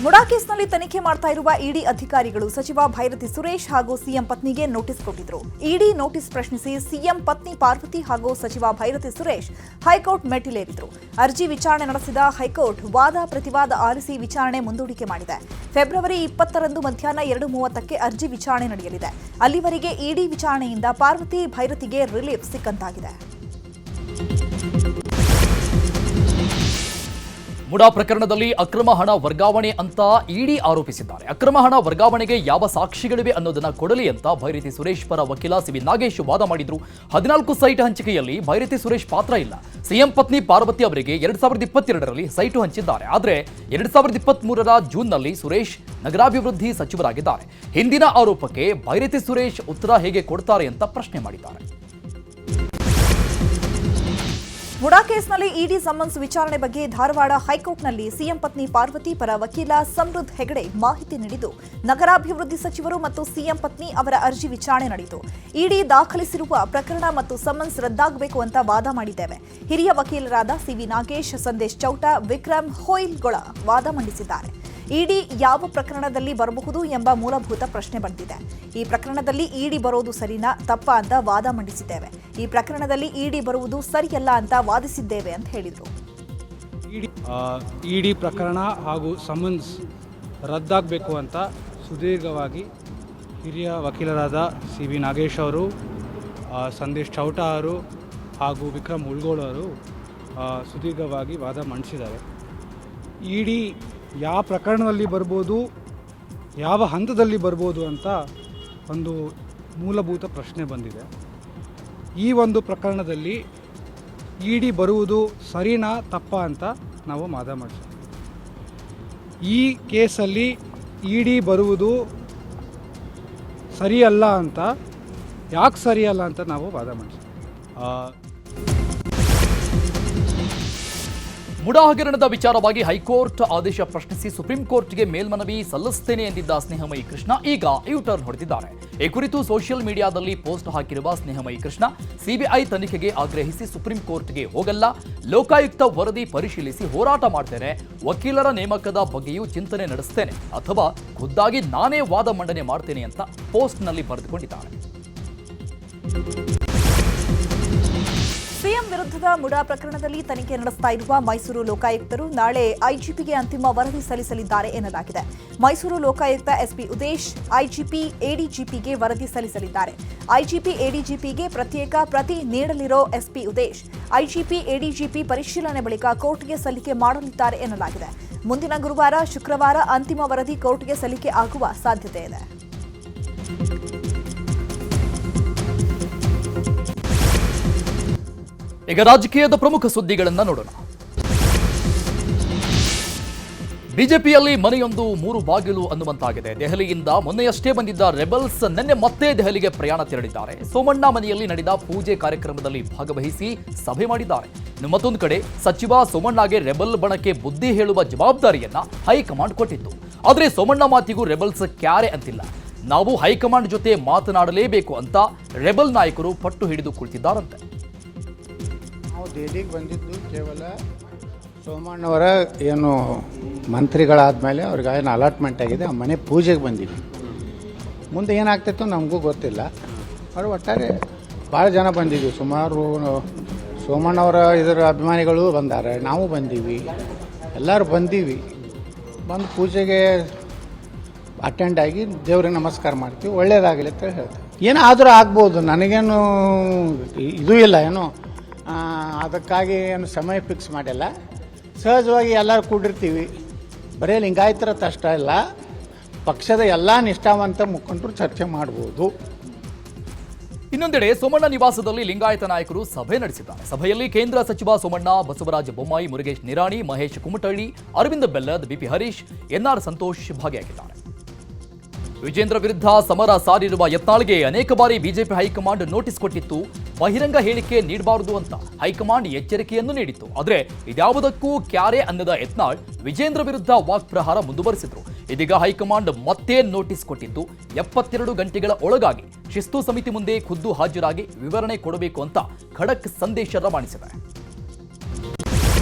ಮುಡಾ ಕೇಸ್ನಲ್ಲಿ ತನಿಖೆ ಮಾಡ್ತಾ ಇರುವ ಇಡಿ ಅಧಿಕಾರಿಗಳು ಸಚಿವ ಭೈರತಿ ಸುರೇಶ್ ಹಾಗೂ ಸಿಎಂ ಪತ್ನಿಗೆ ನೋಟಿಸ್ ಕೊಟ್ಟಿದ್ರು. ಇಡಿ ನೋಟಿಸ್ ಪ್ರಶ್ನಿಸಿ ಸಿಎಂ ಪತ್ನಿ ಪಾರ್ವತಿ ಹಾಗೂ ಸಚಿವ ಭೈರತಿ ಸುರೇಶ್ ಹೈಕೋರ್ಟ್ ಮೆಟ್ಟಿಲೇರಿದ್ರು. ಅರ್ಜಿ ವಿಚಾರಣೆ ನಡೆಸಿದ ಹೈಕೋರ್ಟ್ ವಾದ ಪ್ರತಿವಾದ ಆಲಿಸಿ ವಿಚಾರಣೆ ಮುಂದೂಡಿಕೆ ಮಾಡಿದೆ. ಫೆಬ್ರವರಿ 20ರಂದು ಮಧ್ಯಾಹ್ನ 2:30ಕ್ಕೆ ಅರ್ಜಿ ವಿಚಾರಣೆ ನಡೆಯಲಿದೆ. ಅಲ್ಲಿವರೆಗೆ ಇಡಿ ವಿಚಾರಣೆಯಿಂದ ಪಾರ್ವತಿ ಭೈರತಿಗೆ ರಿಲೀಫ್ ಸಿಕ್ಕಂತಾಗಿದೆ. ಮುಡಾ ಪ್ರಕರಣದಲ್ಲಿ ಅಕ್ರಮ ಹಣ ವರ್ಗಾವಣೆ ಅಂತ ಇಡಿ ಆರೋಪಿಸಿದ್ದಾರೆ. ಅಕ್ರಮ ಹಣ ವರ್ಗಾವಣೆಗೆ ಯಾವ ಸಾಕ್ಷಿಗಳಿವೆ ಅನ್ನೋದನ್ನ ಕೊಡಲಿ ಅಂತ ಭೈರತಿ ಸುರೇಶ್ ಪರ ವಕೀಲ ಸಿವಿ ನಾಗೇಶ್ ವಾದ ಮಾಡಿದ್ರು. 14 ಸೈಟ್ ಹಂಚಿಕೆಯಲ್ಲಿ ಭೈರತಿ ಸುರೇಶ್ ಪಾತ್ರ ಇಲ್ಲ. ಸಿಎಂ ಪತ್ನಿ ಪಾರ್ವತಿ ಅವರಿಗೆ 2022ರಲ್ಲಿ ಸೈಟು ಹಂಚಿದ್ದಾರೆ. ಆದರೆ 2023ರ ಜೂನ್ನಲ್ಲಿ ಸುರೇಶ್ ನಗರಾಭಿವೃದ್ಧಿ ಸಚಿವರಾಗಿದ್ದಾರೆ. ಹಿಂದಿನ ಆರೋಪಕ್ಕೆ ಭೈರತಿ ಸುರೇಶ್ ಉತ್ತರ ಹೇಗೆ ಕೊಡ್ತಾರೆ ಅಂತ ಪ್ರಶ್ನೆ ಮಾಡಿದ್ದಾರೆ. ಮುಡಾ ಕೇಸ್ನಲ್ಲಿ ಇಡಿ ಸಮನ್ಸ್ ವಿಚಾರಣೆ ಬಗ್ಗೆ ಧಾರವಾಡ ಹೈಕೋರ್ಟ್ನಲ್ಲಿ ಸಿಎಂ ಪತ್ನಿ ಪಾರ್ವತಿ ಪರ ವಕೀಲ ಸಮೃದ್ಧ ಹೆಗಡೆ ಮಾಹಿತಿ ನೀಡಿದ್ದು, ನಗರಾಭಿವೃದ್ಧಿ ಸಚಿವರು ಮತ್ತು ಸಿಎಂ ಪತ್ನಿ ಅವರ ಅರ್ಜಿ ವಿಚಾರಣೆ ನಡೆಯಿತು. ಇಡಿ ದಾಖಲಿಸಿರುವ ಪ್ರಕರಣ ಮತ್ತು ಸಮನ್ಸ್ ರದ್ದಾಗಬೇಕು ಅಂತ ವಾದ ಮಾಡಿದ್ದೇವೆ. ಹಿರಿಯ ವಕೀಲರಾದ ಸಿವಿ ನಾಗೇಶ್, ಸಂದೇಶ್ ಚೌಟ, ವಿಕ್ರಮ್ ಹೊಯ್ಲ್ಗೊಳ ವಾದ ಮಂಡಿಸಿದ್ದಾರೆ. ಇಡಿ ಯಾವ ಪ್ರಕರಣದಲ್ಲಿ ಬರಬಹುದು ಎಂಬ ಮೂಲಭೂತ ಪ್ರಶ್ನೆ ಬಂದಿದೆ. ಈ ಪ್ರಕರಣದಲ್ಲಿ ಇಡಿ ಬರೋದು ಸರಿನಾ ತಪ್ಪಾ ಅಂತ ವಾದ ಮಂಡಿಸಿದ್ದೇವೆ. ಈ ಪ್ರಕರಣದಲ್ಲಿ ಇಡಿ ಬರುವುದು ಸರಿಯಲ್ಲ ಅಂತ ವಾದಿಸಿದ್ದೇವೆ ಅಂತ ಹೇಳಿದರು. ಇಡಿ ಪ್ರಕರಣ ಹಾಗೂ ಸಮನ್ಸ್ ರದ್ದಾಗಬೇಕು ಅಂತ ಸುದೀರ್ಘವಾಗಿ ಹಿರಿಯ ವಕೀಲರಾದ ಸಿ ವಿ ನಾಗೇಶ್ ಅವರು, ಸಂದೇಶ್ ಚೌಟ ಅವರು ಹಾಗೂ ವಿಕ್ರಮ್ ಉಳ್ಗೋಳ್ ಅವರು ಸುದೀರ್ಘವಾಗಿ ವಾದ ಮಂಡಿಸಿದ್ದಾರೆ. ಇಡಿ ಯಾವ ಪ್ರಕರಣದಲ್ಲಿ ಬರ್ಬೋದು, ಯಾವ ಹಂತದಲ್ಲಿ ಬರ್ಬೋದು ಅಂತ ಒಂದು ಮೂಲಭೂತ ಪ್ರಶ್ನೆ ಬಂದಿದೆ. ಈ ಒಂದು ಪ್ರಕರಣದಲ್ಲಿ ಇಡಿ ಬರುವುದು ಸರಿನಾ ತಪ್ಪಾ ಅಂತ ನಾವು ವಾದ ಮಾಡ್ತೀವಿ. ಈ ಕೇಸಲ್ಲಿ ಇಡಿ ಬರುವುದು ಸರಿಯಲ್ಲ ಅಂತ, ಯಾಕೆ ಸರಿಯಲ್ಲ ಅಂತ ನಾವು ವಾದ ಮಾಡ್ತೀವಿ. ಮುಡಾ ಹಗರಣದ ವಿಚಾರವಾಗಿ ಹೈಕೋರ್ಟ್ ಆದೇಶ ಪ್ರಶ್ನಿಸಿ ಸುಪ್ರೀಂ ಕೋರ್ಟ್ಗೆ ಮೇಲ್ಮನವಿ ಸಲ್ಲಿಸುತ್ತೇನೆ ಎಂದಿದ್ದ ಸ್ನೇಹಮಯಿ ಕೃಷ್ಣ ಈಗ ಯೂಟರ್ನ್ ಹೊಡೆದಿದ್ದಾರೆ. ಈ ಕುರಿತು ಸೋಷಿಯಲ್ ಮೀಡಿಯಾದಲ್ಲಿ ಪೋಸ್ಟ್ ಹಾಕಿರುವ ಸ್ನೇಹಮಯಿ ಕೃಷ್ಣ, ಸಿಬಿಐ ತನಿಖೆಗೆ ಆಗ್ರಹಿಸಿ ಸುಪ್ರೀಂ ಕೋರ್ಟ್ಗೆ ಹೋಗಲ್ಲ, ಲೋಕಾಯುಕ್ತ ವರದಿ ಪರಿಶೀಲಿಸಿ ಹೋರಾಟ ಮಾಡ್ತೇನೆ, ವಕೀಲರ ನೇಮಕದ ಬಗ್ಗೆಯೂ ಚಿಂತನೆ ನಡೆಸ್ತೇನೆ ಅಥವಾ ಖುದ್ದಾಗಿ ನಾನೇ ವಾದ ಮಂಡನೆ ಮಾಡ್ತೇನೆ ಅಂತ ಪೋಸ್ಟ್ನಲ್ಲಿ ಬರೆದುಕೊಂಡಿದ್ದಾರೆ. ಸಿಎಂ ವಿರುದ್ಧದ ಮುಡಾ ಪ್ರಕರಣದಲ್ಲಿ ತನಿಖೆ ನಡೆಸ್ತಾ ಇರುವ ಮೈಸೂರು ಲೋಕಾಯುಕ್ತರು ನಾಳೆ ಐಜಿಪಿಗೆ ಅಂತಿಮ ವರದಿ ಸಲ್ಲಿಸಲಿದ್ದಾರೆ ಎನ್ನಲಾಗಿದೆ. ಮೈಸೂರು ಲೋಕಾಯುಕ್ತ ಎಸ್ಪಿ ಉದೇಶ್ ಐಜಿಪಿ ಎಡಿಜಿಪಿಗೆ ವರದಿ ಸಲ್ಲಿಸಲಿದ್ದಾರೆ. ಐಜಿಪಿ ಎಡಿಜಿಪಿಗೆ ಪ್ರತ್ಯೇಕ ಪ್ರತಿ ನೀಡಲಿರೋ ಎಸ್ಪಿ ಉದೇಶ್ ಐಜಿಪಿ ಎಡಿಜಿಪಿ ಪರಿಶೀಲನೆ ಬಳಿಕ ಕೋರ್ಟ್ಗೆ ಸಲ್ಲಿಕೆ ಮಾಡಲಿದ್ದಾರೆ ಎನ್ನಲಾಗಿದೆ. ಮುಂದಿನ ಗುರುವಾರ ಶುಕ್ರವಾರ ಅಂತಿಮ ವರದಿ ಕೋರ್ಟ್ಗೆ ಸಲ್ಲಿಕೆ ಆಗುವ ಸಾಧ್ಯತೆ ಇದೆ. ಈಗ ರಾಜಕೀಯದ ಪ್ರಮುಖ ಸುದ್ದಿಗಳನ್ನು ನೋಡೋಣ. ಬಿಜೆಪಿಯಲ್ಲಿ ಮನೆಯೊಂದು 3 ಬಾಗಿಲು ಅನ್ನುವಂತಾಗಿದೆ. ದೆಹಲಿಯಿಂದ ಮೊನ್ನೆಯಷ್ಟೇ ಬಂದಿದ್ದ ರೆಬಲ್ಸ್ ನಿನ್ನೆ ಮತ್ತೆ ದೆಹಲಿಗೆ ಪ್ರಯಾಣ ತೆರಳಿದ್ದಾರೆ. ಸೋಮಣ್ಣ ಮನೆಯಲ್ಲಿ ನಡೆದ ಪೂಜೆ ಕಾರ್ಯಕ್ರಮದಲ್ಲಿ ಭಾಗವಹಿಸಿ ಸಭೆ ಮಾಡಿದ್ದಾರೆ. ಮತ್ತೊಂದು ಕಡೆ ಸಚಿವ ಸೋಮಣ್ಣಗೆ ರೆಬಲ್ ಬಣಕ್ಕೆ ಬುದ್ಧಿ ಹೇಳುವ ಜವಾಬ್ದಾರಿಯನ್ನ ಹೈಕಮಾಂಡ್ ಕೊಟ್ಟಿತ್ತು. ಆದರೆ ಸೋಮಣ್ಣ ಮಾತಿಗೂ ರೆಬಲ್ಸ್ ಕ್ಯಾರೆ ಅಂತಿಲ್ಲ. ನಾವು ಹೈಕಮಾಂಡ್ ಜೊತೆ ಮಾತನಾಡಲೇಬೇಕು ಅಂತ ರೆಬಲ್ ನಾಯಕರು ಪಟ್ಟು ಹಿಡಿದು ಕುಳಿತಿದ್ದಾರಂತೆ. ನಾವು ದೆಹಲಿಗೆ ಬಂದಿದ್ದು ಕೇವಲ ಸೋಮಣ್ಣವರ ಏನು ಮಂತ್ರಿಗಳಾದಮೇಲೆ ಅವ್ರಿಗೆ ಏನು ಅಲಾಟ್ಮೆಂಟ್ ಆಗಿದೆ, ಆ ಮನೆ ಪೂಜೆಗೆ ಬಂದಿದ್ವಿ. ಮುಂದೆ ಏನಾಗ್ತಿತ್ತು ನಮಗೂ ಗೊತ್ತಿಲ್ಲ. ಅವರು ಒಟ್ಟಾರೆ ಭಾಳ ಜನ ಬಂದಿದ್ವಿ. ಸುಮಾರು ಸೋಮಣ್ಣವರ ಇದರ ಅಭಿಮಾನಿಗಳು ಬಂದಾರೆ, ನಾವು ಬಂದೀವಿ, ಎಲ್ಲರೂ ಬಂದೀವಿ. ಬಂದು ಪೂಜೆಗೆ ಅಟೆಂಡ್ ಆಗಿ ದೇವ್ರಿಗೆ ನಮಸ್ಕಾರ ಮಾಡ್ತೀವಿ, ಒಳ್ಳೇದಾಗಲಿ ಅಂತ ಹೇಳ್ತೀವಿ. ಏನಾದರೂ ಆಗ್ಬೋದು, ನನಗೇನು ಇದು ಇಲ್ಲ, ಏನು ಅದಕ್ಕಾಗಿ ಏನು ಸಮಯ ಫಿಕ್ಸ್ ಮಾಡಿಲ್ಲ. ಸಹಜವಾಗಿ ಎಲ್ಲರೂ ಕೂಡಿರ್ತೀವಿ. ಬರೀ ಲಿಂಗಾಯತರ ಅಷ್ಟೇ ಇಲ್ಲ, ಪಕ್ಷದ ಎಲ್ಲ ನಿಷ್ಠಾವಂತ ಮುಖಂಡರು ಚರ್ಚೆ ಮಾಡ್ಬೋದು. ಇನ್ನೊಂದೆಡೆ ಸೋಮಣ್ಣ ನಿವಾಸದಲ್ಲಿ ಲಿಂಗಾಯತ ನಾಯಕರು ಸಭೆ ನಡೆಸಿದ್ದಾರೆ. ಸಭೆಯಲ್ಲಿ ಕೇಂದ್ರ ಸಚಿವ ಸೋಮಣ್ಣ, ಬಸವರಾಜ ಬೊಮ್ಮಾಯಿ, ಮುರುಗೇಶ್ ನಿರಾಣಿ, ಮಹೇಶ್ ಕುಮಟಳ್ಳಿ, ಅರವಿಂದ ಬೆಲ್ಲದ್, ಬಿಪಿ ಹರೀಶ್, ಎನ್ಆರ್ ಸಂತೋಷ್ ಭಾಗಿಯಾಗಿದ್ದಾರೆ. ವಿಜೇಂದ್ರ ವಿರುದ್ಧ ಸಮರ ಸಾರಿರುವ ಯತ್ನಾಳ್ಗೆ ಅನೇಕ ಬಾರಿ ಬಿಜೆಪಿ ಹೈಕಮಾಂಡ್ ನೋಟಿಸ್ ಕೊಟ್ಟಿತ್ತು. ಬಹಿರಂಗ ಹೇಳಿಕೆ ನೀಡಬಾರದು ಅಂತ ಹೈಕಮಾಂಡ್ ಎಚ್ಚರಿಕೆಯನ್ನು ನೀಡಿತ್ತು. ಆದರೆ ಇದ್ಯಾವುದಕ್ಕೂ ಕ್ಯಾರೆ ಅನ್ನದ ಯತ್ನಾಳ್ ವಿಜೇಂದ್ರ ವಿರುದ್ಧ ವಾಕ್ಪ್ರಹಾರ ಮುಂದುವರೆಸಿದ್ರು. ಇದೀಗ ಹೈಕಮಾಂಡ್ ಮತ್ತೆ ನೋಟಿಸ್ ಕೊಟ್ಟಿದ್ದು 72 ಗಂಟೆಗಳ ಒಳಗಾಗಿ ಶಿಸ್ತು ಸಮಿತಿ ಮುಂದೆ ಖುದ್ದು ಹಾಜರಾಗಿ ವಿವರಣೆ ಕೊಡಬೇಕು ಅಂತ ಖಡಕ್ ಸಂದೇಶ ರವಾನಿಸಿದೆ.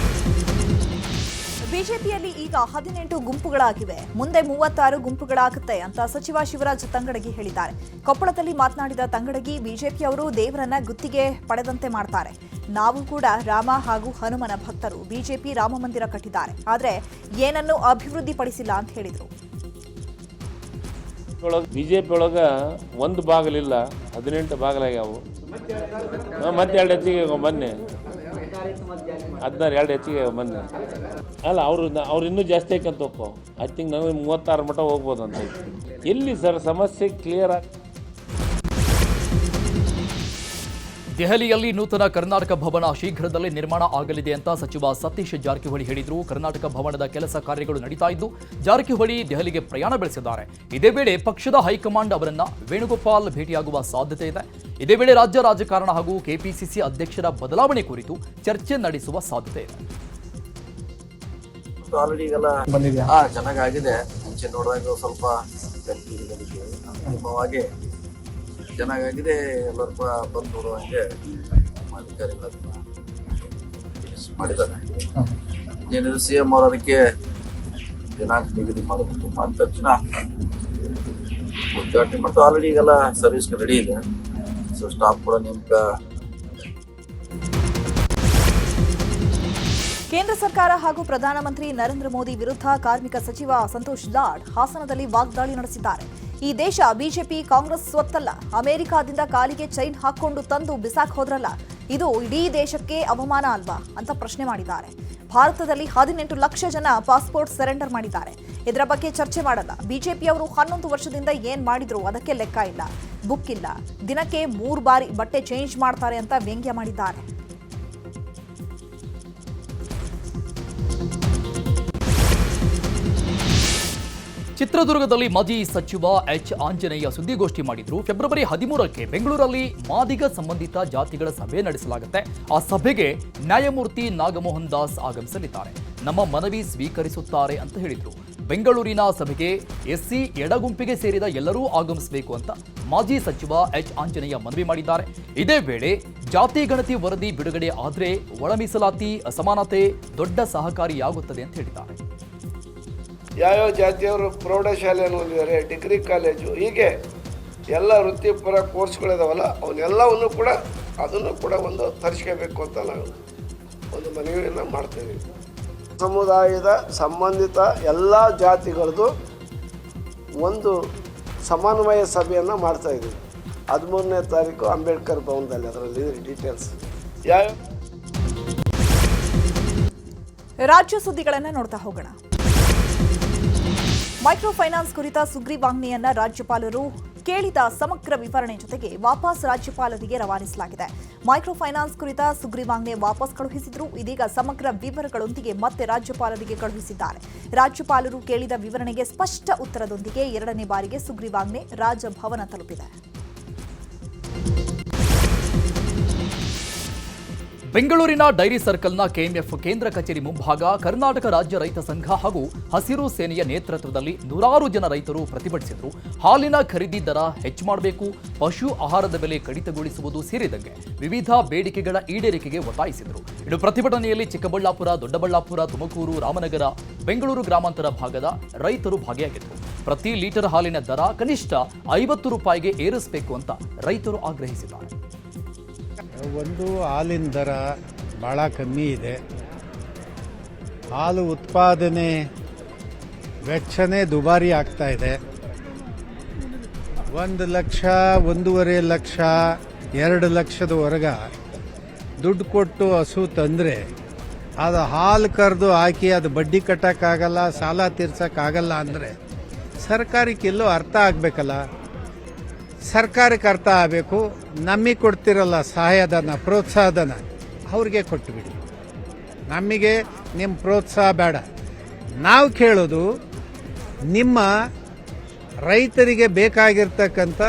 ಬಿಜೆಪಿಯಲ್ಲಿ ಈಗ 18 ಗುಂಪುಗಳಾಗಿವೆ, ಮುಂದೆ 36 ಗುಂಪುಗಳಾಗುತ್ತೆ ಅಂತ ಸಚಿವ ಶಿವರಾಜ್ ತಂಗಡಗಿ ಹೇಳಿದ್ದಾರೆ. ಕೊಪ್ಪಳದಲ್ಲಿ ಮಾತನಾಡಿದ ತಂಗಡಗಿ, ಬಿಜೆಪಿಯವರು ದೇವರನ್ನ ಗುತ್ತಿಗೆ ಪಡೆದಂತೆ ಮಾಡ್ತಾರೆ. ನಾವು ಕೂಡ ರಾಮ ಹಾಗೂ ಹನುಮನ ಭಕ್ತರು. ಬಿಜೆಪಿ ರಾಮ ಮಂದಿರ ಕಟ್ಟಿದ್ದಾರೆ, ಆದ್ರೆ ಏನನ್ನೂ ಅಭಿವೃದ್ಧಿಪಡಿಸಿಲ್ಲ ಅಂತ ಹೇಳಿದರು. ಬಿಜೆಪಿ ಒಳಗ ಒಂದು ಬಾಗಿಲಿಲ್ಲ, 18 ಬಾಗಿಲಾಗ್ಯಾವು. ಮತ್ತೆ 2 ಹೆಚ್ಚಿಗೆ ಮೊನ್ನೆ 16 2 ಹೆಚ್ಚಿಗೆ ಮೊನ್ನೆ ಅಲ್ಲ, ಅವ್ರು ಇನ್ನೂ ಜಾಸ್ತಿ ಆಯ್ಕಂತ ಹೋಗ್ಕೋ. ಐ ಥಿಂಕ್ ನನಗೆ 36 ಮಟ್ಟ ಹೋಗ್ಬೋದು ಅಂತ. ಎಲ್ಲಿ ಸರ್ ಸಮಸ್ಯೆ ಕ್ಲಿಯರ್ ಆಗಿ? ದೆಹಲಿಯಲ್ಲಿ ನೂತನ ಕರ್ನಾಟಕ ಭವನ ಶೀಘ್ರದಲ್ಲೇ ನಿರ್ಮಾಣ ಆಗಲಿದೆ ಅಂತ ಸಚಿವ ಸತೀಶ್ ಜಾರಕಿಹೊಳಿ ಹೇಳಿದರು. ಕರ್ನಾಟಕ ಭವನದ ಕೆಲಸ ಕಾರ್ಯಗಳು ನಡೀತಾ ಇದ್ದು ಜಾರಕಿಹೊಳಿ ದೆಹಲಿಗೆ ಪ್ರಯಾಣ ಬೆಳೆಸಿದ್ದಾರೆ. ಇದೇ ವೇಳೆ ಪಕ್ಷದ ಹೈಕಮಾಂಡ್ ಅವರನ್ನ ವೇಣುಗೋಪಾಲ್ ಭೇಟಿಯಾಗುವ ಸಾಧ್ಯತೆ ಇದೆ. ಇದೇ ವೇಳೆ ರಾಜ್ಯ ರಾಜಕಾರಣ ಹಾಗೂ ಕೆಪಿಸಿಸಿ ಅಧ್ಯಕ್ಷರ ಬದಲಾವಣೆ ಕುರಿತು ಚರ್ಚೆ ನಡೆಸುವ ಸಾಧ್ಯತೆ ಇದೆ. ಆಲ್ರೆಡಿ ಈಗೆಲ್ಲ ಚೆನ್ನಾಗಾಗಿದೆ. ಮುಂಚೆ ನೋಡಿದಾಗ ಸ್ವಲ್ಪ ಅಂತಿಮವಾಗಿ ಚೆನ್ನಾಗಾಗಿದೆ. ಎಲ್ಲರೂ ಕೂಡ ಬಂದು ನೋಡುವಂಗೆ ಅಧಿಕಾರಿಗಳನ್ನ ಮಾಡಿದ್ದಾರೆ. ಏನಿದ್ರು CM ಅವರು ಅದಕ್ಕೆ ದಿನಾಂಕ ನಿಗದಿ ಮಾಡಬೇಕು. ಮಾಡಿದ ತಕ್ಷಣ ಉದ್ಘಾಟನೆ ಮಾಡ್ತಾ ಆಲ್ರೆಡಿ ಈಗೆಲ್ಲ ಸರ್ವಿಸ್ ರೆಡಿ ಇದೆ. ಸೊ ಸ್ಟಾಫ್ ಕೂಡ ನೇಮಕ. ಕೇಂದ್ರ ಸರ್ಕಾರ ಹಾಗೂ ಪ್ರಧಾನಮಂತ್ರಿ ನರೇಂದ್ರ ಮೋದಿ ವಿರುದ್ಧ ಕಾರ್ಮಿಕ ಸಚಿವ ಸಂತೋಷ್ ಲಾಡ್ ಹಾಸನದಲ್ಲಿ ವಾಗ್ದಾಳಿ ನಡೆಸಿದ್ದಾರೆ. ಈ ದೇಶ ಬಿಜೆಪಿ ಕಾಂಗ್ರೆಸ್ ಸ್ವತ್ತಲ್ಲ, ಅಮೆರಿಕಾದಿಂದ ಕಾಲಿಗೆ ಚೈನ್ ಹಾಕೊಂಡು ತಂದು ಬಿಸಾಕ್ ಹೋದ್ರಲ್ಲ, ಇದು ಇಡೀ ದೇಶಕ್ಕೆ ಅವಮಾನ ಅಲ್ವಾ ಅಂತ ಪ್ರಶ್ನೆ ಮಾಡಿದ್ದಾರೆ. ಭಾರತದಲ್ಲಿ 18 ಲಕ್ಷ ಜನ ಪಾಸ್ಪೋರ್ಟ್ ಸರೆಂಡರ್ ಮಾಡಿದ್ದಾರೆ. ಇದರ ಬಗ್ಗೆ ಚರ್ಚೆ ಮಾಡಲ್ಲ. ಬಿಜೆಪಿಯವರು 11 ವರ್ಷದಿಂದ ಏನ್ ಮಾಡಿದ್ರು ಅದಕ್ಕೆ ಲೆಕ್ಕ ಇಲ್ಲ, ಬುಕ್ ಇಲ್ಲ, ದಿನಕ್ಕೆ 3 ಬಾರಿ ಬಟ್ಟೆ ಚೇಂಜ್ ಮಾಡ್ತಾರೆ ಅಂತ ವ್ಯಂಗ್ಯ ಮಾಡಿದ್ದಾರೆ. ಚಿತ್ರದುರ್ಗದಲ್ಲಿ ಮಾಜಿ ಸಚಿವ ಎಚ್ ಆಂಜನೇಯ ಸುದ್ದಿಗೋಷ್ಠಿ ಮಾಡಿದ್ರು. ಫೆಬ್ರವರಿ 13ಕ್ಕೆ ಬೆಂಗಳೂರಲ್ಲಿ ಮಾದಿಗ ಸಂಬಂಧಿತ ಜಾತಿಗಳ ಸಭೆ ನಡೆಸಲಾಗುತ್ತೆ. ಆ ಸಭೆಗೆ ನ್ಯಾಯಮೂರ್ತಿ ನಾಗಮೋಹನ್ ದಾಸ್ ಆಗಮಿಸಲಿದ್ದಾರೆ. ನಮ್ಮ ಮನವಿ ಸ್ವೀಕರಿಸುತ್ತಾರೆ ಅಂತ ಹೇಳಿದ್ರು. ಬೆಂಗಳೂರಿನ ಸಭೆಗೆ SC ಎಡಗುಂಪಿಗೆ ಸೇರಿದ ಎಲ್ಲರೂ ಆಗಮಿಸಬೇಕು ಅಂತ ಮಾಜಿ ಸಚಿವ ಎಚ್ ಆಂಜನೇಯ ಮನವಿ ಮಾಡಿದ್ದಾರೆ. ಇದೇ ವೇಳೆ ಜಾತಿ ಗಣತಿ ವರದಿ ಬಿಡುಗಡೆ ಆದ್ರೆ ಒಳ ಮೀಸಲಾತಿ ಅಸಮಾನತೆ ದೊಡ್ಡ ಸಹಕಾರಿಯಾಗುತ್ತದೆ ಅಂತ ಹೇಳಿದ್ದಾರೆ. ಯಾವ್ಯಾವ ಜಾತಿಯವರು ಪ್ರೌಢಶಾಲೆಯನ್ನು ಹೊಂದಿದ್ದಾರೆ, ಡಿಗ್ರಿ ಕಾಲೇಜು, ಹೀಗೆ ಎಲ್ಲ ವೃತ್ತಿಪರ ಕೋರ್ಸ್ಗಳಿದಾವಲ್ಲ ಅವನ್ನೆಲ್ಲವನ್ನು ಕೂಡ ಅದನ್ನು ಕೂಡ ಒಂದು ತರಿಸ್ಕೋಬೇಕು ಅಂತ ನಾವು ಒಂದು ಮನವಿಯನ್ನು ಮಾಡ್ತೇವೆ. ಸಮುದಾಯದ ಸಂಬಂಧಿತ ಎಲ್ಲ ಜಾತಿಗಳದ್ದು ಒಂದು ಸಮನ್ವಯ ಸಭೆಯನ್ನು ಮಾಡ್ತಾ ಇದ್ದೀವಿ. 13ನೇ ತಾರೀಕು ಅಂಬೇಡ್ಕರ್ ಭವನದಲ್ಲಿ. ಅದರಲ್ಲಿ ಡೀಟೇಲ್ಸ್ ಯಾವ ರಾಜ್ಯ ಸುದ್ದಿಗಳನ್ನು ನೋಡ್ತಾ ಹೋಗೋಣ. ಮೈಕ್ರೋ ಫೈನಾನ್ಸ್ ಕುರಿತ ಸುಗ್ರೀವಾಜ್ಞೆಯನ್ನ ರಾಜ್ಯಪಾಲರು ಕೇಳಿದ ಸಮಗ್ರ ವಿವರಣೆ ಜೊತೆಗೆ ವಾಪಸ್ ರಾಜ್ಯಪಾಲರಿಗೆ ರವಾನಿಸಲಾಗಿದೆ. ಮೈಕ್ರೋ ಫೈನಾನ್ಸ್ ಕುರಿತ ಸುಗ್ರೀವಾಜ್ಞೆ ವಾಪಸ್ ಕಳುಹಿಸಿದ್ರು. ಇದೀಗ ಸಮಗ್ರ ವಿವರಗಳೊಂದಿಗೆ ಮತ್ತೆ ರಾಜ್ಯಪಾಲರಿಗೆ ಕಳುಹಿಸಿದ್ದಾರೆ. ರಾಜ್ಯಪಾಲರು ಕೇಳಿದ ವಿವರಣೆಗೆ ಸ್ಪಷ್ಟ ಉತ್ತರದೊಂದಿಗೆ 2ನೇ ಬಾರಿಗೆ ಸುಗ್ರೀವಾಜ್ಞೆ ರಾಜಭವನ ತಲುಪಿದೆ. ಬೆಂಗಳೂರಿನ ಡೈರಿ ಸರ್ಕಲ್ನ KMF ಕೇಂದ್ರ ಕಚೇರಿ ಮುಂಭಾಗ ಕರ್ನಾಟಕ ರಾಜ್ಯ ರೈತ ಸಂಘ ಹಾಗೂ ಹಸಿರು ಸೇನೆಯ ನೇತೃತ್ವದಲ್ಲಿ ನೂರಾರು ಜನ ರೈತರು ಪ್ರತಿಭಟಿಸಿದರು. ಹಾಲಿನ ಖರೀದಿ ದರ ಹೆಚ್ಚು ಮಾಡಬೇಕು, ಪಶು ಆಹಾರದ ಬೆಲೆ ಕಡಿತಗೊಳಿಸುವುದು ಸೇರಿದಂತೆ ವಿವಿಧ ಬೇಡಿಕೆಗಳ ಈಡೇರಿಕೆಗೆ ಒತ್ತಾಯಿಸಿದರು. ಇನ್ನು ಪ್ರತಿಭಟನೆಯಲ್ಲಿ ಚಿಕ್ಕಬಳ್ಳಾಪುರ, ದೊಡ್ಡಬಳ್ಳಾಪುರ, ತುಮಕೂರು, ರಾಮನಗರ, ಬೆಂಗಳೂರು ಗ್ರಾಮಾಂತರ ಭಾಗದ ರೈತರು ಭಾಗಿಯಾಗಿದ್ದರು. ಪ್ರತಿ ಲೀಟರ್ ಹಾಲಿನ ದರ ಕನಿಷ್ಠ 50 ರೂಪಾಯಿಗೆ ಏರಿಸಬೇಕು ಅಂತ ರೈತರು ಆಗ್ರಹಿಸಿದ್ದಾರೆ. ಒಂದು ಹಾಲಿನ ದರ ಭಾಳ ಕಮ್ಮಿ ಇದೆ. ಹಾಲು ಉತ್ಪಾದನೆ ವೆಚ್ಚನೇ ದುಬಾರಿ ಆಗ್ತಾ ಇದೆ. 1 ಲಕ್ಷ, 1.5 ಲಕ್ಷ, 2 ಲಕ್ಷದವರೆಗೆ ದುಡ್ಡು ಕೊಟ್ಟು ಹಸು ತಂದರೆ ಅದು ಹಾಲು ಕರೆದು ಹಾಕಿ ಅದು ಬಡ್ಡಿ ಕಟ್ಟೋಕ್ಕಾಗಲ್ಲ, ಸಾಲ ತೀರ್ಸೋಕ್ಕಾಗಲ್ಲ ಅಂದರೆ ಸರ್ಕಾರಕ್ಕೆಲ್ಲೋ ಅರ್ಥ ಆಗಬೇಕಲ್ಲ. ಸರ್ಕಾರಕ್ಕೆ ಅರ್ಥ ಆಗಬೇಕು. ನಮಗೆ ಕೊಡ್ತಿರಲ್ಲ ಸಹಾಯಧನ, ಪ್ರೋತ್ಸಾಹಧನ, ಅವ್ರಿಗೆ ಕೊಟ್ಟುಬಿಡಿ. ನಮಗೆ ನಿಮ್ಮ ಪ್ರೋತ್ಸಾಹ ಬೇಡ. ನಾವು ಕೇಳೋದು ನಿಮ್ಮ ರೈತರಿಗೆ ಬೇಕಾಗಿರ್ತಕ್ಕಂಥ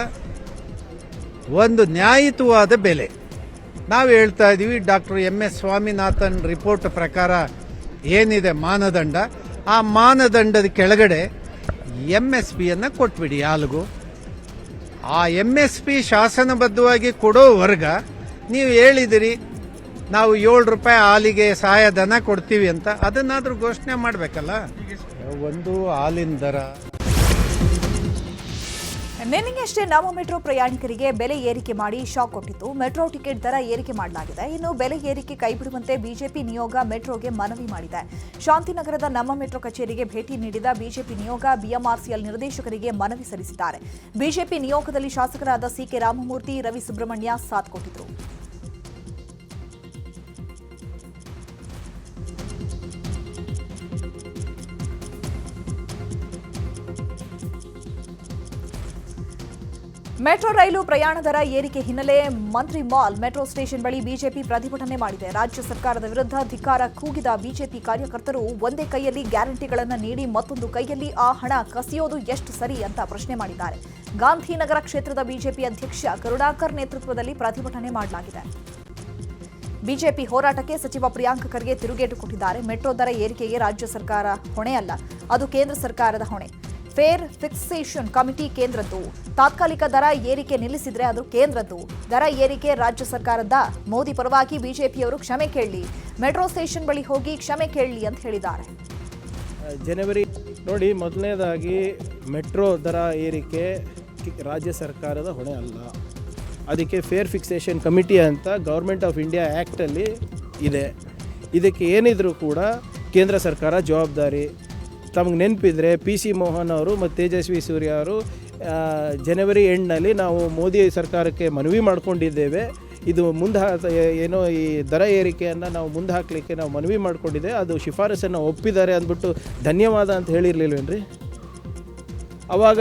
ಒಂದು ನ್ಯಾಯಯುತವಾದ ಬೆಲೆ. ನಾವು ಹೇಳ್ತಾ ಇದ್ದೀವಿ, ಡಾಕ್ಟರ್ MS ಸ್ವಾಮಿನಾಥನ್ ರಿಪೋರ್ಟ್ ಪ್ರಕಾರ ಏನಿದೆ ಮಾನದಂಡ, ಆ ಮಾನದಂಡದ ಕೆಳಗಡೆ MSPಯನ್ನು ಕೊಟ್ಬಿಡಿ ಹಾಲಿಗೂ. ಆ MSP ಶಾಸನಬದ್ಧವಾಗಿ ಕೊಡೋವರೆಗ ನೀವು ಹೇಳಿದಿರಿ ನಾವು 7 ರೂಪಾಯಿ ಹಾಲಿಗೆ ಸಹಾಯಧನ ಕೊಡ್ತೀವಿ ಅಂತ ಅದನ್ನಾದ್ರೂ ಘೋಷಣೆ ಮಾಡಬೇಕಲ್ಲ. ಒಂದು ಹಾಲಿನ ದರ ನಿನ್ನೆಯಷ್ಟೇ ನವ ಮೆಟ್ರೋ ಪ್ರಯಾಣಿಕರಿಗೆ ಬೆಲೆ ಏರಿಕೆ ಮಾಡಿ ಶಾಕ್ ಕೊಟ್ಟಿತ್ತು. ಮೆಟ್ರೋ ಟಿಕೆಟ್ ದರ ಏರಿಕೆ ಮಾಡಲಾಗಿದೆ. ಇನ್ನು ಬೆಲೆ ಏರಿಕೆ ಕೈಬಿಡುವಂತೆ ಬಿಜೆಪಿ ನಿಯೋಗ ಮೆಟ್ರೋಗೆ ಮನವಿ ಮಾಡಿದೆ. ಶಾಂತಿನಗರದ ನಮ್ಮ ಮೆಟ್ರೋ ಕಚೇರಿಗೆ ಭೇಟಿ ನೀಡಿದ ಬಿಜೆಪಿ ನಿಯೋಗ ಬಿಎಂಆರ್ಸಿಎಲ್ ನಿರ್ದೇಶಕರಿಗೆ ಮನವಿ ಸಲ್ಲಿಸಿದ್ದಾರೆ. ಬಿಜೆಪಿ ನಿಯೋಗದಲ್ಲಿ ಶಾಸಕರಾದ ಸಿಕೆ ರಾಮಮೂರ್ತಿ, ರವಿ ಸುಬ್ರಹ್ಮಣ್ಯ ಸಾಥ್ ಕೊಟ್ಟಿದ್ರು. ಮೆಟ್ರೋ ರೈಲು ಪ್ರಯಾಣ ದರ ಏರಿಕೆ ಹಿನ್ನೆಲೆ ಮಂತ್ರಿ ಮಾಲ್ ಮೆಟ್ರೋ ಸ್ಟೇಷನ್ ಬಳಿ ಬಿಜೆಪಿ ಪ್ರತಿಭಟನೆ ಮಾಡಿದೆ. ರಾಜ್ಯ ಸರ್ಕಾರದ ವಿರುದ್ಧ ಧಿಕ್ಕಾರ ಕೂಗಿದ ಬಿಜೆಪಿ ಕಾರ್ಯಕರ್ತರು ಒಂದೇ ಕೈಯಲ್ಲಿ ಗ್ಯಾರಂಟಿಗಳನ್ನು ನೀಡಿ ಮತ್ತೊಂದು ಕೈಯಲ್ಲಿ ಆ ಹಣ ಕಸಿಯೋದು ಎಷ್ಟು ಸರಿ ಅಂತ ಪ್ರಶ್ನೆ ಮಾಡಿದ್ದಾರೆ. ಗಾಂಧಿನಗರ ಕ್ಷೇತ್ರದ ಬಿಜೆಪಿ ಅಧ್ಯಕ್ಷ ಕರುಣಾಕರ್ ನೇತೃತ್ವದಲ್ಲಿ ಪ್ರತಿಭಟನೆ ಮಾಡಲಾಗಿದೆ. ಬಿಜೆಪಿ ಹೋರಾಟಕ್ಕೆ ಸಚಿವ ಪ್ರಿಯಾಂಕ್ ಖರ್ಗೆ ತಿರುಗೇಟು ಕೊಟ್ಟಿದ್ದಾರೆ. ಮೆಟ್ರೋ ದರ ಏರಿಕೆಗೆ ರಾಜ್ಯ ಸರ್ಕಾರ ಹೊಣೆ ಅಲ್ಲ, ಅದು ಕೇಂದ್ರ ಸರ್ಕಾರದ ಹೊಣೆ. ಫೇರ್ ಫಿಕ್ಸೇಷನ್ ಕಮಿಟಿ ಕೇಂದ್ರದ್ದು. ತಾತ್ಕಾಲಿಕ ದರ ಏರಿಕೆ ನಿಲ್ಲಿಸಿದ್ರೆ ಅದು ಕೇಂದ್ರದ್ದು. ದರ ಏರಿಕೆ ರಾಜ್ಯ ಸರ್ಕಾರದ. ಮೋದಿ ಪರವಾಗಿ ಬಿಜೆಪಿಯವರು ಕ್ಷಮೆ ಕೇಳಲಿ, ಮೆಟ್ರೋ ಸ್ಟೇಷನ್ ಬಳಿ ಹೋಗಿ ಕ್ಷಮೆ ಕೇಳಲಿ ಅಂತ ಹೇಳಿದ್ದಾರೆ. ಜನವರಿ ನೋಡಿ, ಮೊದಲನೇದಾಗಿ ಮೆಟ್ರೋ ದರ ಏರಿಕೆ ರಾಜ್ಯ ಸರ್ಕಾರದ ಹೊಣೆ ಅಲ್ಲ. ಅದಕ್ಕೆ ಫೇರ್ ಫಿಕ್ಸೇಷನ್ ಕಮಿಟಿ ಅಂತ ಗೌರ್ಮೆಂಟ್ ಆಫ್ ಇಂಡಿಯಾ ಆ್ಯಕ್ಟಲ್ಲಿ ಇದೆ. ಇದಕ್ಕೆ ಏನಿದ್ರು ಕೂಡ ಕೇಂದ್ರ ಸರ್ಕಾರ ಜವಾಬ್ದಾರಿ. ತಮಗೆ ನೆನಪಿದ್ರೆ PC ಮೋಹನ್ ಅವರು ಮತ್ತು ತೇಜಸ್ವಿ ಸೂರ್ಯ ಅವರು ಜನವರಿ ಎಂಡ್ನಲ್ಲಿ ನಾವು ಮೋದಿ ಸರ್ಕಾರಕ್ಕೆ ಮನವಿ ಮಾಡಿಕೊಂಡಿದ್ದೇವೆ. ಇದು ಏನೋ ಈ ದರ ಏರಿಕೆಯನ್ನು ನಾವು ಮುಂದೆ ಹಾಕಲಿಕ್ಕೆ ನಾವು ಮನವಿ ಮಾಡಿಕೊಂಡಿದ್ದೆ, ಅದು ಶಿಫಾರಸನ್ನು ಒಪ್ಪಿದ್ದಾರೆ ಅಂದ್ಬಿಟ್ಟು ಧನ್ಯವಾದ ಅಂತ ಹೇಳಿರಲಿಲ್ವೇನ್ರಿ? ಆವಾಗ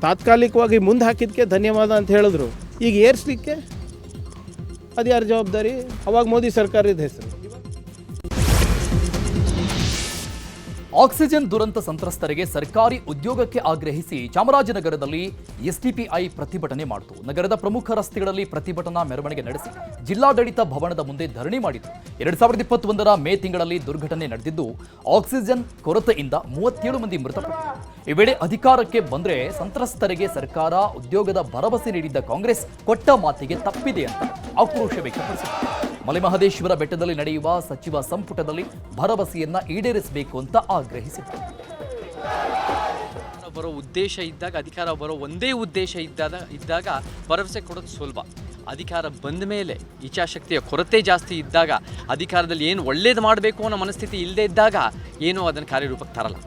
ತಾತ್ಕಾಲಿಕವಾಗಿ ಮುಂದೆ ಹಾಕಿದ್ದಕ್ಕೆ ಧನ್ಯವಾದ ಅಂತ ಹೇಳಿದ್ರು. ಈಗ ಏರಿಸಲಿಕ್ಕೆ ಅದು ಯಾರ ಜವಾಬ್ದಾರಿ? ಅವಾಗ ಮೋದಿ ಸರ್ಕಾರದ ಹೆಸರು. ಆಕ್ಸಿಜನ್ ದುರಂತ ಸಂತ್ರಸ್ತರಿಗೆ ಸರ್ಕಾರಿ ಉದ್ಯೋಗಕ್ಕೆ ಆಗ್ರಹಿಸಿ ಚಾಮರಾಜನಗರದಲ್ಲಿ ಎಸ್ಡಿಪಿಐ ಪ್ರತಿಭಟನೆ ಮಾಡಿತು. ನಗರದ ಪ್ರಮುಖ ರಸ್ತೆಗಳಲ್ಲಿ ಪ್ರತಿಭಟನಾ ಮೆರವಣಿಗೆ ನಡೆಸಿ ಜಿಲ್ಲಾಡಳಿತ ಭವನದ ಮುಂದೆ ಧರಣಿ ಮಾಡಿತು. 2021ರ ಮೇ ತಿಂಗಳಲ್ಲಿ ದುರ್ಘಟನೆ ನಡೆದಿದ್ದು ಆಕ್ಸಿಜನ್ ಕೊರತೆಯಿಂದ 37 ಮಂದಿ ಮೃತಪಟ್ಟರು. ಈ ವೇಳೆ ಅಧಿಕಾರಕ್ಕೆ ಬಂದರೆ ಸಂತ್ರಸ್ತರಿಗೆ ಸರ್ಕಾರ ಉದ್ಯೋಗದ ಭರವಸೆ ನೀಡಿದ್ದ ಕಾಂಗ್ರೆಸ್ ಕೊಟ್ಟ ಮಾತಿಗೆ ತಪ್ಪಿದೆ ಅಂತ ಆಕ್ರೋಶ ವ್ಯಕ್ತಪಡಿಸಿದರು. ಮಲೆಮಹದೇಶ್ವರ ಬೆಟ್ಟದಲ್ಲಿ ನಡೆಯುವ ಸಚಿವ ಸಂಪುಟದಲ್ಲಿ ಭರವಸೆಯನ್ನ ಈಡೇರಿಸಬೇಕು ಅಂತ ಆಗ್ರಹಿಸಿದರು. ಬರೋ ಉದ್ದೇಶ ಇದ್ದಾಗ, ಅಧಿಕಾರ ಬರೋ ಒಂದೇ ಉದ್ದೇಶ ಇದ್ದಾಗ ಭರವಸೆ ಕೊಡೋದು ಸುಲಭ. ಅಧಿಕಾರ ಬಂದ ಮೇಲೆ ಇಚ್ಛಾಶಕ್ತಿಯ ಕೊರತೆ ಜಾಸ್ತಿ ಇದ್ದಾಗ, ಅಧಿಕಾರದಲ್ಲಿ ಏನು ಒಳ್ಳೇದು ಮಾಡಬೇಕು ಅನ್ನೋ ಮನಸ್ಥಿತಿ ಇಲ್ಲದೆ ಇದ್ದಾಗ ಏನೂ ಅದನ್ನು ಕಾರ್ಯರೂಪಕ್ಕೆ ತರಲ್ಲ.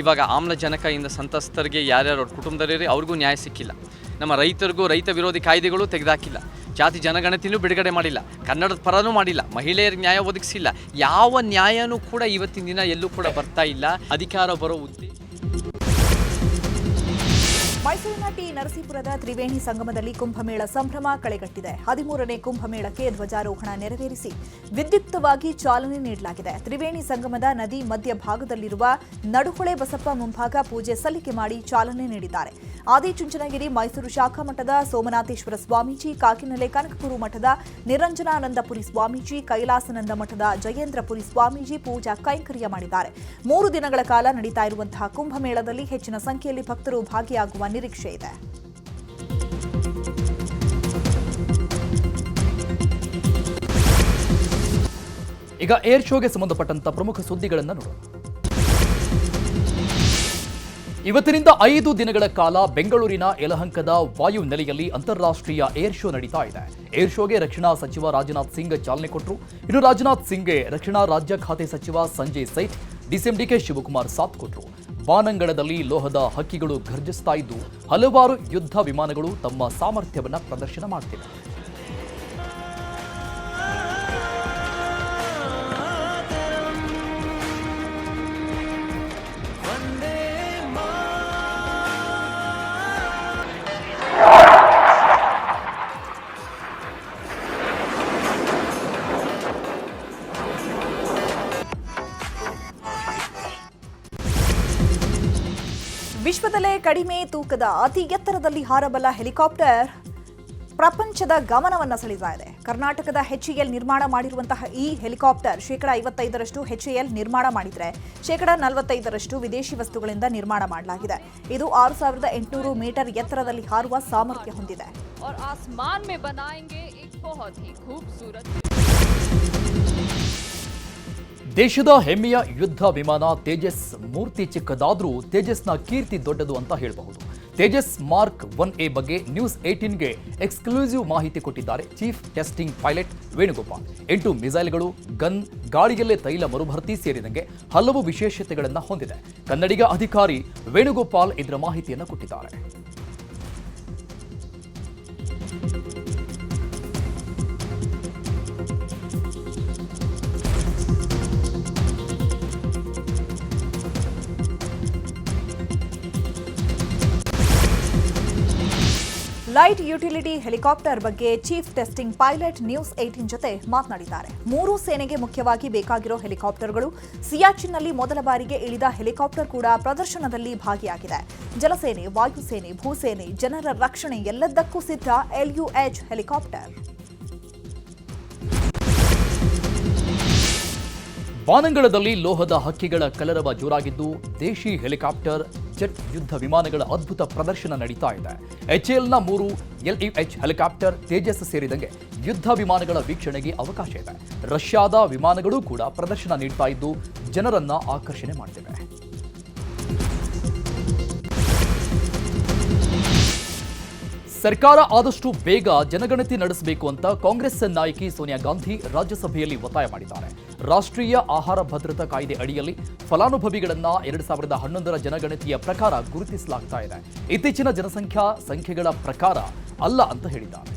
ಇವಾಗ ಆಮ್ಲಜನಕದಿಂದ ಸಂತ್ರಸ್ತರಿಗೆ ಯಾರ್ಯಾರು ಅವ್ರ ಕುಟುಂಬದಲ್ಲಿರಿ ಅವ್ರಿಗೂ ನ್ಯಾಯ ಸಿಕ್ಕಿಲ್ಲ. ನಮ್ಮ ರೈತರಿಗೂ ರೈತ ವಿರೋಧಿ ಕಾಯ್ದೆಗಳು ತೆಗೆದಾಕಿಲ್ಲ. ಜಾತಿ ಜನಗಣತಿನೂ ಬಿಡುಗಡೆ ಮಾಡಿಲ್ಲ. ಕನ್ನಡದ ಪರನೂ ಮಾಡಿಲ್ಲ. ಮಹಿಳೆಯರಿಗೆ ನ್ಯಾಯ ಒದಗಿಸಿಲ್ಲ. ಯಾವ ನ್ಯಾಯನೂ ಕೂಡ ಇವತ್ತಿನ ದಿನ ಎಲ್ಲೂ ಕೂಡ ಬರ್ತಾ ಇಲ್ಲ. ಅಧಿಕಾರ ಬರೋ ಉದ್ದೇಶ. ಮೈಸೂರಿನ ಟಿ ನರಸೀಪುರದ ತ್ರಿವೇಣಿ ಸಂಗಮದಲ್ಲಿ ಕುಂಭಮೇಳ ಸಂಭ್ರಮ ಕಳೆಗಟ್ಟಿದೆ. 13ನೇ ಕುಂಭಮೇಳಕ್ಕೆ ಧ್ವಜಾರೋಹಣ ನೆರವೇರಿಸಿ ವಿದ್ಯುಕ್ತವಾಗಿ ಚಾಲನೆ ನೀಡಲಾಗಿದೆ. ತ್ರಿವೇಣಿ ಸಂಗಮದ ನದಿ ಮಧ್ಯ ಭಾಗದಲ್ಲಿರುವ ನಡುಹೊಳೆ ಬಸಪ್ಪ ಮುಂಭಾಗ ಪೂಜೆ ಸಲ್ಲಿಕೆ ಮಾಡಿ ಚಾಲನೆ ನೀಡಿದ್ದಾರೆ. ಆದಿಚುಂಚನಗಿರಿ ಮೈಸೂರು ಶಾಖಾ ಮಠದ ಸೋಮನಾಥೇಶ್ವರ ಸ್ವಾಮೀಜಿ, ಕಾಕಿನೆಲೆ ಕನಕಪುರ ಮಠದ ನಿರಂಜನಾನಂದಪುರಿ ಸ್ವಾಮೀಜಿ, ಕೈಲಾಸನಂದ ಮಠದ ಜಯೇಂದ್ರಪುರಿ ಸ್ವಾಮೀಜಿ ಪೂಜಾ ಕೈಂಕರ್ಯ ಮಾಡಿದ್ದಾರೆ. 3 ದಿನಗಳ ಕಾಲ ನಡೀತಾ ಇರುವಂತಹ ಕುಂಭಮೇಳದಲ್ಲಿ ಹೆಚ್ಚಿನ ಸಂಖ್ಯೆಯಲ್ಲಿ ಭಕ್ತರು ಭಾಗಿಯಾಗುವ ನಿರೀಕ್ಷೆ ಇದೆ. ಈಗ ಏರ್ ಶೋಗೆ ಸಂಬಂಧಪಟ್ಟಂತ ಪ್ರಮುಖ ಸುದ್ದಿಗಳನ್ನು ನೋಡೋಣ. ಇವತ್ತಿನಿಂದ 5 ದಿನಗಳ ಕಾಲ ಬೆಂಗಳೂರಿನ ಯಲಹಂಕದ ವಾಯು ನೆಲೆಯಲ್ಲಿ ಅಂತಾರಾಷ್ಟ್ರೀಯ ಏರ್ ಶೋ ನಡೀತಾ ಇದೆ. ಏರ್ ಶೋಗೆ ರಕ್ಷಣಾ ಸಚಿವ ರಾಜನಾಥ್ ಸಿಂಗ್ ಚಾಲನೆ ಕೊಟ್ಟರು. ಇನ್ನು ರಾಜನಾಥ್ ಸಿಂಗ್ಗೆ ರಕ್ಷಣಾ ರಾಜ್ಯ ಖಾತೆ ಸಚಿವ ಸಂಜಯ್ ಸೈಟ್, ಡಿಸಿಎಂ ಡಿಕೆ ಶಿವಕುಮಾರ್ ಸಾಥ್ ಕೊಟ್ಟರು. ಬಾನಂಗಳದಲ್ಲಿ ಲೋಹದ ಹಕ್ಕಿಗಳು ಘರ್ಜಿಸ್ತಾ ಇದ್ದು ಹಲವಾರು ಯುದ್ಧ ವಿಮಾನಗಳು ತಮ್ಮ ಸಾಮರ್ಥ್ಯವನ್ನು ಪ್ರದರ್ಶನ ಮಾಡ್ತಿವೆ. ವಿಶ್ವದಲ್ಲೇ ಕಡಿಮೆ ತೂಕದ ಅತಿ ಎತ್ತರದಲ್ಲಿ ಹಾರಬಲ್ಲ ಹೆಲಿಕಾಪ್ಟರ್ ಪ್ರಪಂಚದ ಗಮನವನ್ನು ಸೆಳೆತಾ ಇದೆ. ಕರ್ನಾಟಕದ HAL ನಿರ್ಮಾಣ ಮಾಡಿರುವಂತಹ ಈ ಹೆಲಿಕಾಪ್ಟರ್ 55% HAL ನಿರ್ಮಾಣ ಮಾಡಿದರೆ 45% ವಿದೇಶಿ ವಸ್ತುಗಳಿಂದ ನಿರ್ಮಾಣ ಮಾಡಲಾಗಿದೆ. ಇದು 6800 ಮೀಟರ್ ಎತ್ತರದಲ್ಲಿ ಹಾರುವ ಸಾಮರ್ಥ್ಯ ಹೊಂದಿದೆ. ದೇಶದ ಹೆಮ್ಮೆಯ ಯುದ್ಧ ವಿಮಾನ ತೇಜಸ್ ಮೂರ್ತಿ ಚಿಕ್ಕದಾದರೂ ತೇಜಸ್ನ ಕೀರ್ತಿ ದೊಡ್ಡದು ಅಂತ ಹೇಳಬಹುದು. ತೇಜಸ್ ಮಾರ್ಕ್ 1A ಬಗ್ಗೆ ನ್ಯೂಸ್ 18ಗೆ ಎಕ್ಸ್ಕ್ಲೂಸಿವ್ ಮಾಹಿತಿ ಕೊಟ್ಟಿದ್ದಾರೆ ಚೀಫ್ ಟೆಸ್ಟಿಂಗ್ ಪೈಲಟ್ ವೇಣುಗೋಪಾಲ್. 8 ಮಿಸೈಲ್ಗಳು, ಗನ್, ಗಾಳಿಯಲ್ಲೇ ತೈಲ ಮರುಭರ್ತಿ ಸೇರಿದಂತೆ ಹಲವು ವಿಶೇಷತೆಗಳನ್ನು ಹೊಂದಿದೆ. ಕನ್ನಡಿಗ ಅಧಿಕಾರಿ ವೇಣುಗೋಪಾಲ್ ಇದರ ಮಾಹಿತಿಯನ್ನು ಕೊಟ್ಟಿದ್ದಾರೆ. ಲೈಟ್ ಯುಟಿಲಿಟಿ ಹೆಲಿಕಾಪ್ಟರ್ ಬಗ್ಗೆ ಚೀಫ್ ಟೆಸ್ಟಿಂಗ್ ಪೈಲಟ್ ನ್ಯೂಸ್ 18 ಜೊತೆ ಮಾತನಾಡಿದ್ದಾರೆ. 3 ಸೇನೆಗೆ ಮುಖ್ಯವಾಗಿ ಬೇಕಾಗಿರೋ ಹೆಲಿಕಾಪ್ಟರ್ಗಳು, ಸಿಯಾಚಿನ್ನಲ್ಲಿ ಮೊದಲ ಬಾರಿಗೆ ಇಳಿದ ಹೆಲಿಕಾಪ್ಟರ್ ಕೂಡ ಪ್ರದರ್ಶನದಲ್ಲಿ ಭಾಗಿಯಾಗಿದೆ. ಜಲಸೇನೆ, ವಾಯುಸೇನೆ, ಭೂಸೇನೆ, ಜನರ ರಕ್ಷಣೆ ಎಲ್ಲದಕ್ಕೂ ಸಿದ್ಧ LUH ಹೆಲಿಕಾಪ್ಟರ್. ಬಾನಂಗಳದಲ್ಲಿ ಲೋಹದ ಹಕ್ಕಿಗಳ ಕಲರವ ಜೋರಾಗಿದ್ದು ದೇಶಿ ಹೆಲಿಕಾಪ್ಟರ್, ಜೆಟ್ ಯುದ್ಧ ವಿಮಾನಗಳ ಅದ್ಭುತ ಪ್ರದರ್ಶನ ನಡೀತಾ ಇದೆ. HALನ 3 LUH ಹೆಲಿಕಾಪ್ಟರ್, ತೇಜಸ್ ಸೇರಿದಂತೆ ಯುದ್ಧ ವಿಮಾನಗಳ ವೀಕ್ಷಣೆಗೆ ಅವಕಾಶ ಇದೆ. ರಷ್ಯಾದ ವಿಮಾನಗಳು ಕೂಡ ಪ್ರದರ್ಶನ ನೀಡ್ತಾ ಇದ್ದು ಜನರನ್ನ ಆಕರ್ಷಣೆ ಮಾಡ್ತಿವೆ. ಸರ್ಕಾರ ಆದಷ್ಟು ಬೇಗ ಜನಗಣತಿ ನಡೆಸಬೇಕು ಅಂತ ಕಾಂಗ್ರೆಸ್ ನಾಯಕಿ ಸೋನಿಯಾ ಗಾಂಧಿ ರಾಜ್ಯಸಭೆಯಲ್ಲಿ ಒತ್ತಾಯ ಮಾಡಿದ್ದಾರೆ. ರಾಷ್ಟ್ರೀಯ ಆಹಾರ ಭದ್ರತಾ ಕಾಯ್ದೆ ಅಡಿಯಲ್ಲಿ ಫಲಾನುಭವಿಗಳನ್ನ 2011ರ ಜನಗಣತಿಯ ಪ್ರಕಾರ ಗುರುತಿಸಲಾಗ್ತಾ ಇದೆ. ಇತ್ತೀಚಿನ ಜನಸಂಖ್ಯಾ ಸಂಖ್ಯೆಗಳ ಪ್ರಕಾರ ಅಲ್ಲ ಅಂತ ಹೇಳಿದ್ದಾರೆ.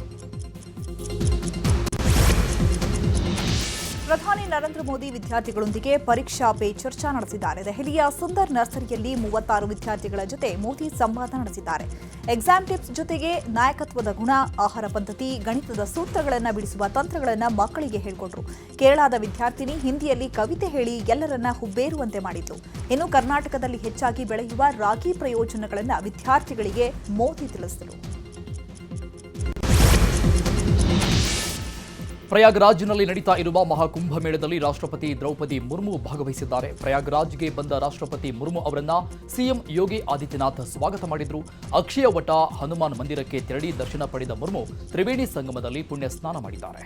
ಪ್ರಧಾನಿ ನರೇಂದ್ರ ಮೋದಿ ವಿದ್ಯಾರ್ಥಿಗಳೊಂದಿಗೆ ಪರೀಕ್ಷಾ ಪೇ ಚರ್ಚಾ ನಡೆಸಿದ್ದಾರೆ. ದೆಹಲಿಯ ಸುಂದರ್ ನರ್ಸರಿಯಲ್ಲಿ 36 ವಿದ್ಯಾರ್ಥಿಗಳ ಜೊತೆ ಮೋದಿ ಸಂವಾದ ನಡೆಸಿದ್ದಾರೆ. ಎಕ್ಸಾಮ್ ಟಿಪ್ಸ್ ಜೊತೆಗೆ ನಾಯಕತ್ವದ ಗುಣ, ಆಹಾರ ಪದ್ಧತಿ, ಗಣಿತದ ಸೂತ್ರಗಳನ್ನು ಬಿಡಿಸುವ ತಂತ್ರಗಳನ್ನು ಮಕ್ಕಳಿಗೆ ಹೇಳಿಕೊಟ್ರು. ಕೇರಳದ ವಿದ್ಯಾರ್ಥಿನಿ ಹಿಂದಿಯಲ್ಲಿ ಕವಿತೆ ಹೇಳಿ ಎಲ್ಲರನ್ನ ಹುಬ್ಬೇರುವಂತೆ ಮಾಡಿದ್ರು. ಇನ್ನು ಕರ್ನಾಟಕದಲ್ಲಿ ಹೆಚ್ಚಾಗಿ ಬೆಳೆಯುವ ರಾಗಿ ಪ್ರಯೋಜನಗಳನ್ನು ವಿದ್ಯಾರ್ಥಿಗಳಿಗೆ ಮೋದಿ ತಿಳಿಸಿದರು. ಪ್ರಯಾಗ್ರಾಜ್ನಲ್ಲಿ ನಡೀತಾ ಇರುವ ಮಹಾಕುಂಭಮೇಳದಲ್ಲಿ ರಾಷ್ಟ್ರಪತಿ ದ್ರೌಪದಿ ಮುರ್ಮು ಭಾಗವಹಿಸಿದ್ದಾರೆ. ಪ್ರಯಾಗ್ರಾಜ್ಗೆ ಬಂದ ರಾಷ್ಟ್ರಪತಿ ಮುರ್ಮು ಅವರನ್ನ ಸಿಎಂ ಯೋಗಿ ಆದಿತ್ಯನಾಥ್ ಸ್ವಾಗತ ಮಾಡಿದ್ರು. ಅಕ್ಷಯ ವಟ ಹನುಮಾನ್ ಮಂದಿರಕ್ಕೆ ತೆರಳಿ ದರ್ಶನ ಪಡೆದ ಮುರ್ಮು ತ್ರಿವೇಣಿ ಸಂಗಮದಲ್ಲಿ ಪುಣ್ಯ ಸ್ನಾನ ಮಾಡಿದ್ದಾರೆ.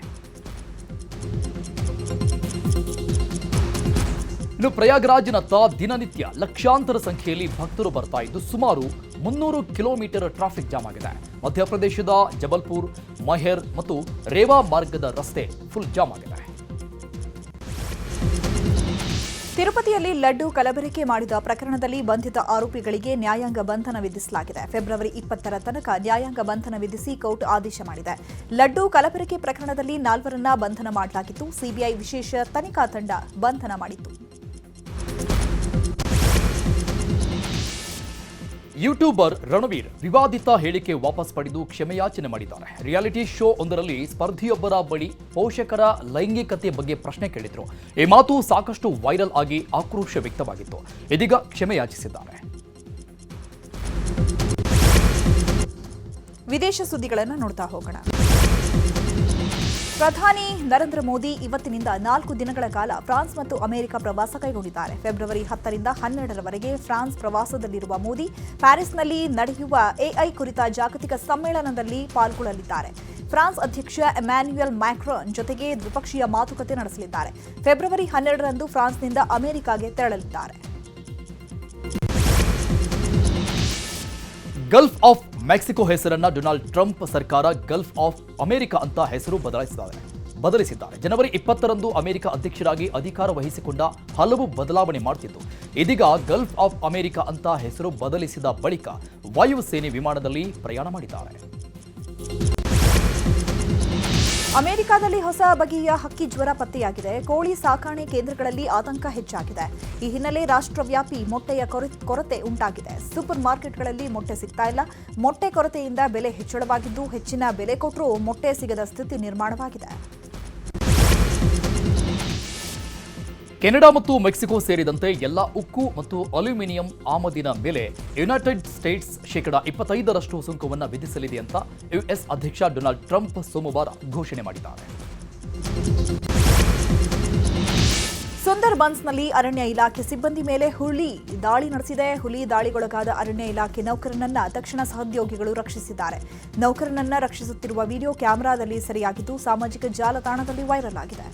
ಇನ್ನು ಪ್ರಯಾಗ್ರಾಜ್ನತ್ತ ದಿನನಿತ್ಯ ಲಕ್ಷಾಂತರ ಸಂಖ್ಯೆಯಲ್ಲಿ ಭಕ್ತರು ಬರ್ತಾ ಇದ್ದು ಸುಮಾರು 300 ಕಿಲೋಮೀಟರ್ ಟ್ರಾಫಿಕ್ ಜಾಮ್ ಆಗಿದೆ. ಮಧ್ಯಪ್ರದೇಶದ ಜಬಲ್ಪುರ್, ಮಹೇರ್ ಮತ್ತು ರೇವಾ ಮಾರ್ಗದ ರಸ್ತೆ ಫುಲ್ ಜಾಮ್ ಆಗಿದೆ. ತಿರುಪತಿಯಲ್ಲಿ ಲಡ್ಡು ಕಲಬೆರಕೆ ಮಾಡಿದ ಪ್ರಕರಣದಲ್ಲಿ ಬಂಧಿತ ಆರೋಪಿಗಳಿಗೆ ನ್ಯಾಯಾಂಗ ಬಂಧನ ವಿಧಿಸಲಾಗಿದೆ. ಫೆಬ್ರವರಿ 20ರ ತನಕ ನ್ಯಾಯಾಂಗ ಬಂಧನ ವಿಧಿಸಿ ಕೋರ್ಟ್ ಆದೇಶ ಮಾಡಿದೆ. ಲಡ್ಡು ಕಲಬೆರಕೆ ಪ್ರಕರಣದಲ್ಲಿ 4ರನ್ನ ಬಂಧನ ಮಾಡಲಾಗಿತ್ತು. ಸಿಬಿಐ ವಿಶೇಷ ತನಿಖಾ ತಂಡ ಬಂಧನ ಮಾಡಿತ್ತು. ಯೂಟ್ಯೂಬರ್ ರಣವೀರ್ ವಿವಾದಿತ ಹೇಳಿಕೆ ವಾಪಸ್ ಪಡೆದು ಕ್ಷಮೆಯಾಚನೆ ಮಾಡಿದ್ದಾರೆ. ರಿಯಾಲಿಟಿ ಶೋ ಒಂದರಲ್ಲಿ ಸ್ಪರ್ಧಿಯೊಬ್ಬರ ಬಳಿ ಪೋಷಕರ ಲೈಂಗಿಕತೆ ಬಗ್ಗೆ ಪ್ರಶ್ನೆ ಕೇಳಿದ್ರು. ಈ ಮಾತು ಸಾಕಷ್ಟು ವೈರಲ್ ಆಗಿ ಆಕ್ರೋಶ ವ್ಯಕ್ತವಾಗಿತ್ತು. ಇದೀಗ ಕ್ಷಮೆಯಾಚಿಸಿದ್ದಾರೆ. ವಿದೇಶ ಸುದ್ದಿಗಳನ್ನು ನೋಡ್ತಾ ಹೋಗೋಣ. ಪ್ರಧಾನಿ ನರೇಂದ್ರ ಮೋದಿ ಇವತ್ತಿನಿಂದ 4 ದಿನಗಳ ಕಾಲ ಫ್ರಾನ್ಸ್ ಮತ್ತು ಅಮೆರಿಕ ಪ್ರವಾಸ ಕೈಗೊಂಡಿದ್ದಾರೆ. ಫೆಬ್ರವರಿ 10ರಿಂದ 12ರವರೆಗೆ ಫ್ರಾನ್ಸ್ ಪ್ರವಾಸದಲ್ಲಿರುವ ಮೋದಿ ಪ್ಯಾರಿಸ್ನಲ್ಲಿ ನಡೆಯುವ AI ಕುರಿತ ಜಾಗತಿಕ ಸಮ್ಮೇಳನದಲ್ಲಿ ಪಾಲ್ಗೊಳ್ಳಲಿದ್ದಾರೆ. ಫ್ರಾನ್ಸ್ ಅಧ್ಯಕ್ಷ ಎಮ್ಯಾನ್ಯುಯಲ್ ಮ್ಯಾಕ್ರಾನ್ ಜೊತೆಗೆ ದ್ವಿಪಕ್ಷೀಯ ಮಾತುಕತೆ ನಡೆಸಲಿದ್ದಾರೆ. ಫೆಬ್ರವರಿ 12ರಂದು ಫ್ರಾನ್ಸ್ನಿಂದ ಅಮೆರಿಕಾಗೆ ತೆರಳಲಿದ್ದಾರೆ. ಗಲ್ಫ್ ಆಫ್ ಮೆಕ್ಸಿಕೋ ಹೆಸರನ್ನ ಡೊನಾಲ್ಡ್ ಟ್ರಂಪ್ ಸರ್ಕಾರ ಗಲ್ಫ್ ಆಫ್ ಅಮೆರಿಕ ಅಂತ ಹೆಸರು ಬದಲಿಸಿದ್ದಾರೆ. ಜನವರಿ 20ರಂದು ಅಮೆರಿಕ ಅಧ್ಯಕ್ಷರಾಗಿ ಅಧಿಕಾರ ವಹಿಸಿಕೊಂಡ ಹಲವು ಬದಲಾವಣೆ ಮಾಡ್ತಿದ್ದು ಇದೀಗ ಗಲ್ಫ್ ಆಫ್ ಅಮೆರಿಕ ಅಂತ ಹೆಸರು ಬದಲಿಸಿದ ಬಳಿಕ ವಾಯುಸೇನೆ ವಿಮಾನದಲ್ಲಿ ಪ್ರಯಾಣ ಮಾಡಿದ್ದಾರೆ. ಅಮೆರಿಕದಲ್ಲಿ ಹೊಸ ಬಗೆಯ ಹಕ್ಕಿ ಜ್ವರ ಪತ್ತೆಯಾಗಿದೆ. ಕೋಳಿ ಸಾಕಾಣೆ ಕೇಂದ್ರಗಳಲ್ಲಿ ಆತಂಕ ಹೆಚ್ಚಾಗಿದೆ. ಈ ಹಿನ್ನೆಲೆ ರಾಷ್ಟ್ರವ್ಯಾಪಿ ಮೊಟ್ಟೆಯ ಕೊರತೆ ಉಂಟಾಗಿದೆ. ಸೂಪರ್ ಮಾರ್ಕೆಟ್ಗಳಲ್ಲಿ ಮೊಟ್ಟೆ ಸಿಗ್ತಾ ಇಲ್ಲ. ಮೊಟ್ಟೆ ಕೊರತೆಯಿಂದ ಬೆಲೆ ಹೆಚ್ಚಳವಾಗಿದ್ದು ಹೆಚ್ಚಿನ ಬೆಲೆ ಕೊಟ್ಟರೂ ಮೊಟ್ಟೆ ಸಿಗದ ಸ್ಥಿತಿ ನಿರ್ಮಾಣವಾಗಿದೆ. ಕೆನಡಾ ಮತ್ತು ಮೆಕ್ಸಿಕೋ ಸೇರಿದಂತೆ ಎಲ್ಲ ಉಕ್ಕು ಮತ್ತು ಅಲ್ಯೂಮಿನಿಯಂ ಆಮದಿನ ಮೇಲೆ ಯುನೈಟೆಡ್ ಸ್ಟೇಟ್ಸ್ %25 ಸುಂಕವನ್ನು ವಿಧಿಸಲಿದೆ ಅಂತ ಯುಎಸ್ ಅಧ್ಯಕ್ಷ ಡೊನಾಲ್ಡ್ ಟ್ರಂಪ್ ಸೋಮವಾರ ಘೋಷಣೆ ಮಾಡಿದ್ದಾರೆ. ಸುಂದರ್ಬನ್ಸ್ನಲ್ಲಿ ಅರಣ್ಯ ಇಲಾಖೆ ಸಿಬ್ಬಂದಿ ಮೇಲೆ ಹುಲಿ ದಾಳಿ ನಡೆಸಿದೆ. ಹುಲಿ ದಾಳಿಗೊಳಗಾದ ಅರಣ್ಯ ಇಲಾಖೆ ನೌಕರನನ್ನ ತಕ್ಷಣ ಸಹೋದ್ಯೋಗಿಗಳು ರಕ್ಷಿಸಿದ್ದಾರೆ. ನೌಕರನನ್ನ ರಕ್ಷಿಸುತ್ತಿರುವ ವಿಡಿಯೋ ಕ್ಯಾಮೆರಾದಲ್ಲಿ ಸೆರೆಯಾಗಿದ್ದು ಸಾಮಾಜಿಕ ಜಾಲತಾಣದಲ್ಲಿ ವೈರಲ್ ಆಗಿದೆ.